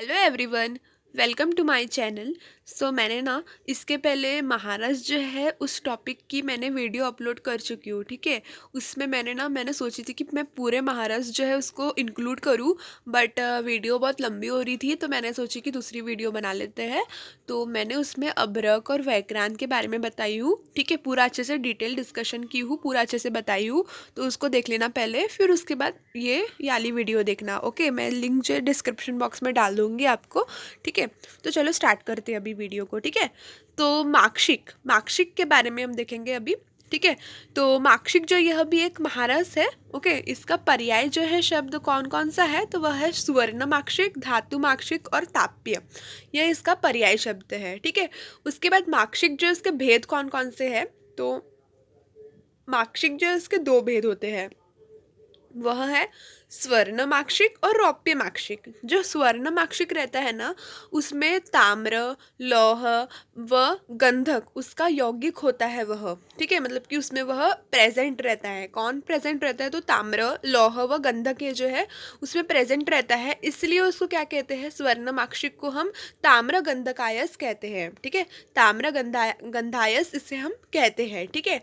Hello everyone, welcome to my channel. मैंने ना इसके पहले महाराज जो है उस टॉपिक की मैंने वीडियो अपलोड कर चुकी हूँ। ठीक है, उसमें मैंने सोची थी कि मैं पूरे महाराज जो है उसको इंक्लूड करूँ, बट वीडियो बहुत लंबी हो रही थी तो मैंने सोची कि दूसरी वीडियो बना लेते हैं। तो मैंने उसमें अभ्रक और वैक्रांत के बारे में बताई हूँ। ठीक है, पूरा अच्छे से डिटेल डिस्कशन की हूँ, पूरा अच्छे से बताई हूँ। तो उसको देख लेना पहले, फिर उसके बाद ये वाली वीडियो देखना। ओके, मैं लिंक जो है डिस्क्रिप्शन बॉक्स में डाल दूँगी आपको। ठीक है, तो चलो स्टार्ट करते हैं अभी वीडियो को। ठीक है, तो मार्कशीट मार्कशीट के बारे में हम देखेंगे अभी। ठीक है, तो मार्कशीट जो यह भी एक महारस है। ओके, इसका पर्याय जो है शब्द कौन कौन सा है, तो वह है स्वर्ण मार्कशीट, धातु मार्कशीट और ताप्य। यह इसका पर्याय शब्द है। ठीक है, उसके बाद मार्कशीट जो है उसके भेद कौन कौन से हैं, तो मार्कशीट जो है उसके दो भेद होते हैं। वह है स्वर्ण माक्षिक और रौप्य माक्षिक। जो स्वर्ण माक्षिक रहता है ना, उसमें ताम्र, लौह व गंधक उसका यौगिक होता है वह। ठीक है, मतलब कि उसमें वह प्रेजेंट रहता है। कौन प्रेजेंट रहता है, तो ताम्र, लौह व गंधक ये जो है उसमें प्रेजेंट रहता है, इसलिए उसको क्या कहते हैं, स्वर्ण माक्षिक को हम ताम्र गंधकायस कहते हैं। ठीक है, ताम्र गंधायस इसे हम कहते हैं। ठीक है,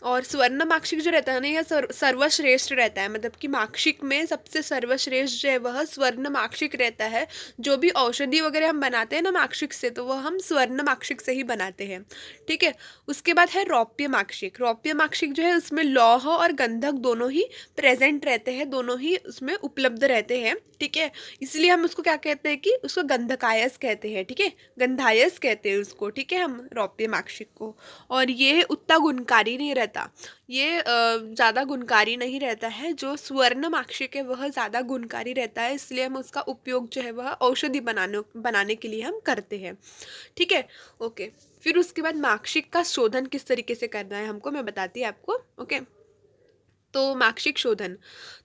और स्वर्ण माक्षिक जो रहता है ना, यह सर्वश्रेष्ठ रहता है। मतलब कि माक्षिक में सबसे सर्वश्रेष्ठ जो है वह स्वर्ण माक्षिक रहता है। जो भी औषधि वगैरह हम बनाते हैं ना माक्षिक से, तो वह हम स्वर्ण माक्षिक से ही बनाते हैं। ठीक है, उसके बाद है रौप्य माक्षिक। रौप्य माक्षिक जो है उसमें लौह और गंधक दोनों ही प्रेजेंट रहते हैं, दोनों ही उसमें उपलब्ध रहते हैं। ठीक है, इसलिए हम उसको क्या कहते हैं, कि उसको गंधकायस कहते हैं। ठीक है, गंधायस कहते हैं उसको। ठीक है, हम रौप्य माक्षिक को। और ये उतना गुणकारी नहीं रहता, ये ज़्यादा गुणकारी नहीं रहता है। जो स्वर्ण माक्षिक है वह ज़्यादा गुणकारी रहता है, इसलिए हम उसका उपयोग जो है वह औषधि बनाने बनाने के लिए हम करते हैं। ठीक है, ओके। फिर उसके बाद माक्षिक का शोधन किस तरीके से करना है हमको, मैं बताती हूँ आपको। ओके, तो माक्षिक शोधन,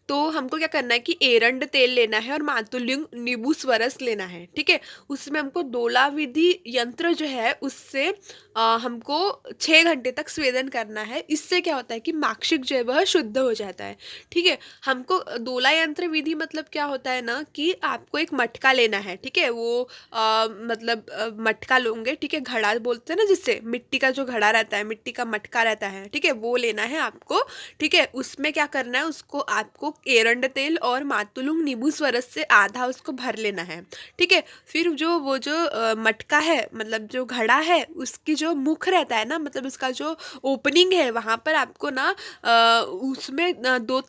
तो हमको क्या करना है कि एरंड तेल लेना है और मातुल्युंग नींबू स्वरस लेना है। ठीक है, उसमें हमको डोला विधि यंत्र जो है उससे हमको 6 घंटे तक स्वेदन करना है। इससे क्या होता है कि माक्षिक जो है वह शुद्ध हो जाता है। ठीक है, हमको डोला यंत्र विधि मतलब क्या होता है ना, कि आपको एक मटका लेना है। ठीक है, वो मटका लोगे। ठीक है, घड़ा बोलते हैं ना, जिससे मिट्टी का जो घड़ा रहता है, मिट्टी का मटका रहता है। ठीक है, वो लेना है आपको। ठीक है, उसमें क्या करना है, उसको आपको एरंड तेल और मातुलुंग नींबू स्वरस से आधा उसको भर लेना है। ठीक है, फिर जो मटका है, मतलब जो घड़ा है, उसकी जो मुख रहता है ना, मतलब उसका जो ओपनिंग है, वहाँ पर आपको ना उसमें दो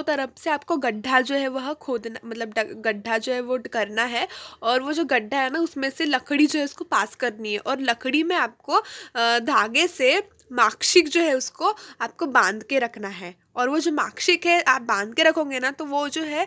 तरफ से आपको गड्ढा जो है वह खोदना, मतलब गड्ढा जो है वो करना है। और वो जो गड्ढा है ना, उसमें से लकड़ी जो है उसको पास करनी है, और लकड़ी में आपको धागे से माक्षिक जो है उसको आपको बांध के रखना है। और वो जो माक्षिक है आप बांध के रखोगे ना, तो वो जो है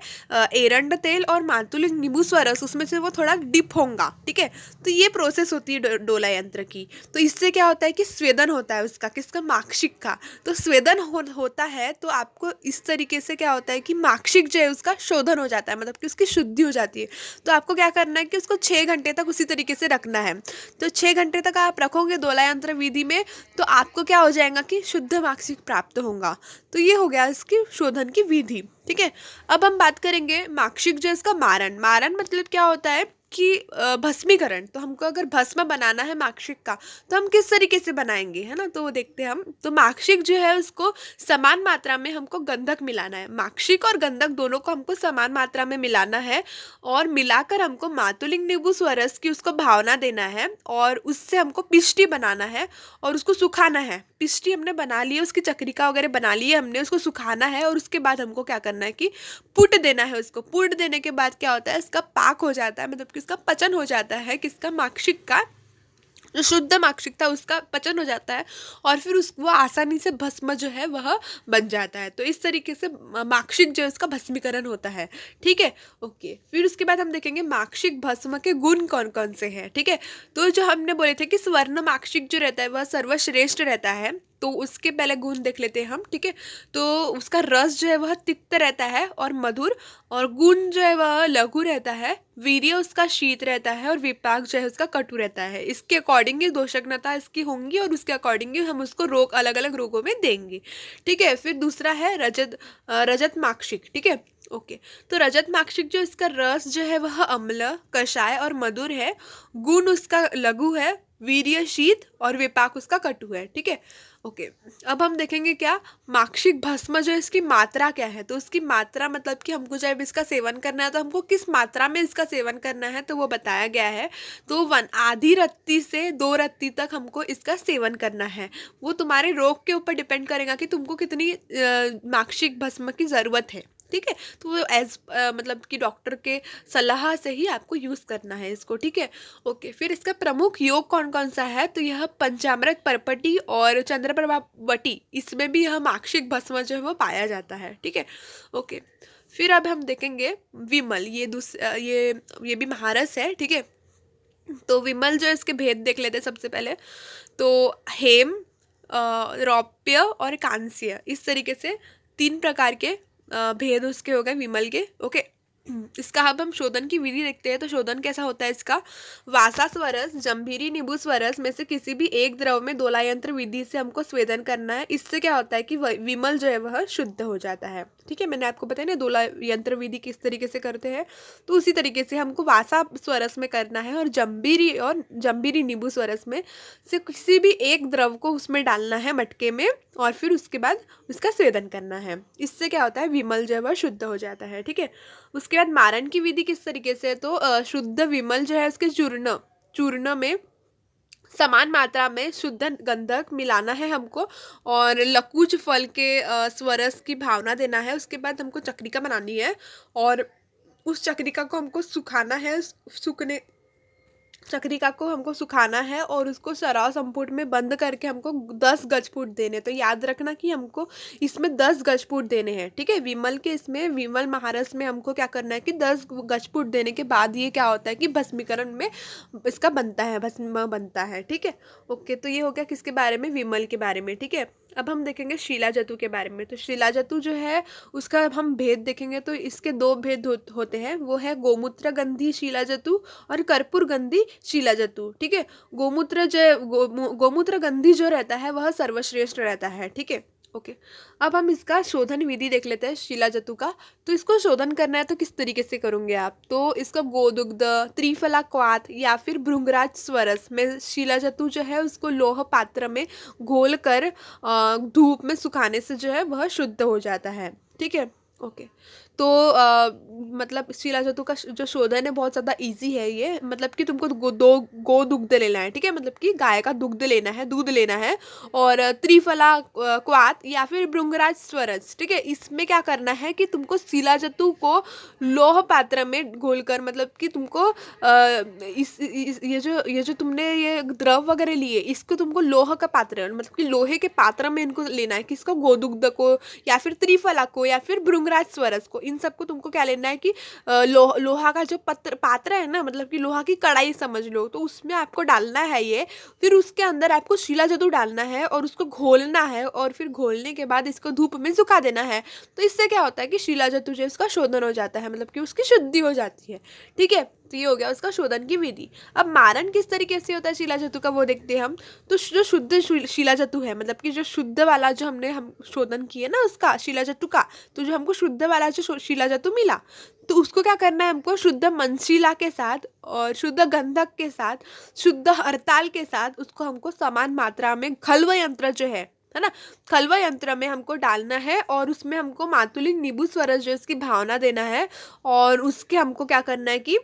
एरंड तेल और मातुलिक नींबू स्वरस उसमें से वो थोड़ा डिप होगा। ठीक है, तो ये प्रोसेस होती है डोला यंत्र की। तो इससे क्या होता है कि स्वेदन होता है उसका, किसका, माक्षिक का। तो स्वेदन होता है, तो आपको इस तरीके से क्या होता है कि माक्षिक जो है उसका शोधन हो जाता है, मतलब कि उसकी शुद्धि हो जाती है। तो आपको क्या करना है कि उसको 6 घंटे तक उसी तरीके से रखना है। तो 6 घंटे तक आप रखोगे डोला यंत्र विधि में, तो आपको क्या हो जाएगा कि शुद्ध माक्षिक प्राप्त होगा। तो ये हो गया इसकी शोधन की विधि। ठीक है, अब हम बात करेंगे माक्षिक जो इसका मारण। मारण मतलब क्या होता है कि भस्मीकरण। तो हमको अगर भस्म बनाना है माक्षिक का, तो हम किस तरीके से बनाएंगे, है ना, तो वो देखते हैं हम। तो माक्षिक जो है उसको समान मात्रा में हमको गंधक मिलाना है। माक्षिक और गंधक दोनों को हमको समान मात्रा में मिलाना है, और मिलाकर हमको मातुलिंग नींबू स्वरस की उसको भावना देना है, और उससे हमको पिष्टी बनाना है और उसको सुखाना है। पिष्टी हमने बना ली है, उसकी चक्रिका वगैरह बना ली है हमने, उसको सुखाना है। और उसके बाद हमको क्या करना है कि पुट देना है उसको। पुट देने के बाद क्या होता है, इसका पाक हो जाता है, मतलब कि इसका पचन हो जाता है, किसका, माक्षिक का। जो शुद्ध माक्षिक था उसका पचन हो जाता है, और फिर उस वो आसानी से भस्म जो है वह बन जाता है। तो इस तरीके से माक्षिक जो है उसका भस्मीकरण होता है। ठीक है, ओके। फिर उसके बाद हम देखेंगे माक्षिक भस्म के गुण कौन कौन से हैं। ठीक है, तो जो हमने बोले थे कि स्वर्ण माक्षिक जो रहता है वह सर्वश्रेष्ठ रहता है, तो उसके पहले गुण देख लेते हैं हम। ठीक है, तो उसका रस जो है वह तिक्त रहता है और मधुर, और गुण जो है वह लघु रहता है, वीर्य उसका शीत रहता है, और विपाक जो है उसका कटु रहता है। इसके अकॉर्डिंग ही दोषज्ञता इसकी होंगी, और उसके अकॉर्डिंग ही हम उसको रोग अलग अलग रोगों में देंगे। ठीक है, फिर दूसरा है रजत माक्षिक। ठीक है, ओके। तो रजत माक्षिक जो इसका रस जो है वह अम्ल, कषाय और मधुर है। गुण उसका लघु है, वीर्य शीत और विपाक उसका कटु है। ठीक है, ओके। अब हम देखेंगे क्या माक्षिक भस्म जो इसकी मात्रा क्या है। तो उसकी मात्रा मतलब कि हमको जब इसका सेवन करना है तो हमको किस मात्रा में इसका सेवन करना है तो वो बताया गया है। तो आधी रत्ती से 2 रत्ती तक हमको इसका सेवन करना है। वो तुम्हारे रोग के ऊपर डिपेंड करेगा कि तुमको कितनी माक्षिक भस्म की ज़रूरत है। ठीक है, तो वो मतलब कि डॉक्टर के सलाह से ही आपको यूज़ करना है इसको। ठीक है, ओके। फिर इसका प्रमुख योग कौन कौन सा है। तो यह पंचामृत, परपटी और चंद्रप्रभा वटी, इसमें भी यह माक्षिक भस्म जो है वो पाया जाता है। ठीक है, ओके। फिर अब हम देखेंगे विमल, ये भी महारस है। ठीक है, तो विमल जो इसके भेद देख लेते हैं सबसे पहले। तो हेम, रौप्य और कांस्य, इस तरीके से 3 प्रकार के भेद उसके हो गए विमल के। ओके, इसका अब हम शोधन की विधि देखते हैं। तो शोधन कैसा होता है इसका। वासा स्वरस, जम्भीरी, नींबू स्वरस में से किसी भी एक द्रव में दोला यंत्र विधि से हमको स्वेदन करना है। इससे क्या होता है कि विमल जो है वह शुद्ध हो जाता है। ठीक है, मैंने आपको बताया ना दोला यंत्र विधि किस तरीके से करते हैं। तो उसी तरीके से हमको वासा स्वरस में करना है और जम्भीरी नींबू स्वरस में से किसी भी एक द्रव को उसमें डालना है मटके में और फिर उसके बाद उसका सेवन करना है। इससे क्या होता है विमल जो है वह शुद्ध हो जाता है। ठीक है, उसके बाद मारन की विधि किस तरीके से। तो शुद्ध विमल जो है उसके चूर्ण में समान मात्रा में शुद्ध गंधक मिलाना है हमको और लकुच फल के स्वरस की भावना देना है। उसके बाद हमको चक्रिका बनानी है और उस चक्रिका को हमको सुखाना है। सूखने चक्रिका को हमको सुखाना है और उसको सराव संपुट में बंद करके हमको 10 गजफूट देने। तो याद रखना कि हमको इसमें 10 गजफूट देने हैं। ठीक है, विमल के इसमें विमल महारस में हमको क्या करना है कि 10 गजफूट देने के बाद ये क्या होता है कि भस्मीकरण में इसका बनता है, भस्म बनता है। ठीक है, ओके। तो ये हो गया किसके बारे में, विमल के बारे में। ठीक है, अब हम देखेंगे शिलाजतु के बारे में। तो शिलाजतु जो है उसका अब हम भेद देखेंगे। तो इसके 2 भेद होते हैं, वो है गोमूत्र गंधी शिलाजतु और कर्पूर गंधी शिलाजतु। ठीक है, गोमूत्र गंधी जो रहता है वह सर्वश्रेष्ठ रहता है। ठीक है, ओके। अब हम इसका शोधन विधि देख लेते हैं शिलाजतु का। तो इसको शोधन करना है तो किस तरीके से करोगे आप। तो इसका गोदुग्ध, त्रिफला क्वाथ या फिर भृंगराज स्वरस में शिलाजतु जो है उसको लोह पात्र में घोल कर धूप में सुखाने से जो है वह शुद्ध हो जाता है। ठीक है, ओके। तो मतलब शिलाजतु का जो शोधन है बहुत ज़्यादा इजी है ये। मतलब कि तुमको गो दुग्ध लेना है। ठीक है, मतलब कि गाय का दुग्ध लेना है, दूध लेना है और त्रिफला क्वाथ या फिर भृंगराज स्वरस। ठीक है, इसमें क्या करना है कि तुमको शिलाजतु को लोह पात्र में घोलकर मतलब कि तुमको ये जो तुमने ये द्रव वगैरह लिए इसको तुमको लोह का पात्र मतलब कि लोहे के पात्र में इनको लेना है। किसको, गोदुग्ध को या फिर त्रिफला को या फिर भृंगराज स्वरस को, इन सबको तुमको क्या लेना है कि लोहा का जो पात्र है ना, मतलब कि लोहा की कढ़ाई समझ लो, तो उसमें आपको डालना है ये। फिर उसके अंदर आपको शिलाजतु डालना है और उसको घोलना है और फिर घोलने के बाद इसको धूप में सुखा देना है। तो इससे क्या होता है कि शिलाजतु जो उसका शोधन हो जाता है, मतलब कि उसकी शुद्धि हो जाती है। ठीक है, तो ये हो गया उसका शोधन की विधि। अब मारन किस तरीके से होता है शिलाजतु का वो देखते हैं हम। तो जो शुद्ध शिलाजतु है मतलब कि जो शुद्ध वाला जो हम शोधन किए ना उसका शिलाजतु का, तो जो हमको शुद्ध वाला जो शिलाजतु मिला तो उसको क्या करना है हमको शुद्ध मनशिला के साथ और शुद्ध गंधक के साथ, शुद्ध हरताल के साथ उसको हमको समान मात्रा में खल्व यंत्र जो है ना, खल्व यंत्र में हमको डालना है और उसमें हमको मातुलिक नींबू स्वरस जो इसकी भावना देना है और उसके हमको क्या करना है कि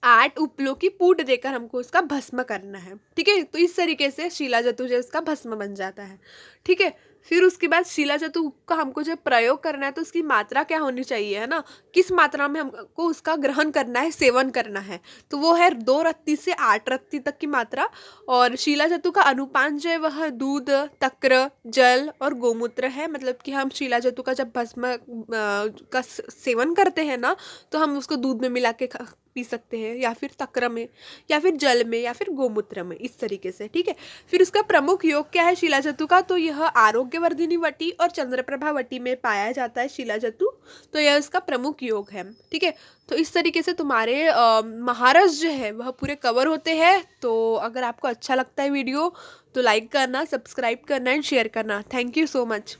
8 उपलों की पूट देकर हमको उसका भस्म करना है। ठीक है, तो इस तरीके से शिलाजतु जो उसका भस्म बन जाता है। ठीक है, फिर उसके बाद शिलाजतु का हमको जब प्रयोग करना है तो उसकी मात्रा क्या होनी चाहिए, है ना, किस मात्रा में हमको उसका ग्रहण करना है, सेवन करना है। तो वो है 2 रत्ती से 8 रत्ती तक की मात्रा। और शिलाजतु का अनुपान जो है वह दूध, तक्र, जल और गोमूत्र है। मतलब कि हम शिलाजतु का जब भस्म का सेवन करते हैं ना तो हम उसको दूध में मिला के पी सकते हैं या फिर तक्र में या फिर जल में या फिर गोमूत्र में, इस तरीके से। ठीक है, फिर उसका प्रमुख योग क्या है शिलाजतु का। तो यह आरोग्यवर्धिनी वटी और चंद्रप्रभा वटी में पाया जाता है शिलाजतु। तो यह इसका प्रमुख योग है। ठीक है, तो इस तरीके से तुम्हारे महारस जो है वह पूरे कवर होते हैं। तो अगर आपको अच्छा लगता है वीडियो तो लाइक करना, सब्सक्राइब करना एंड शेयर करना। Thank you so much.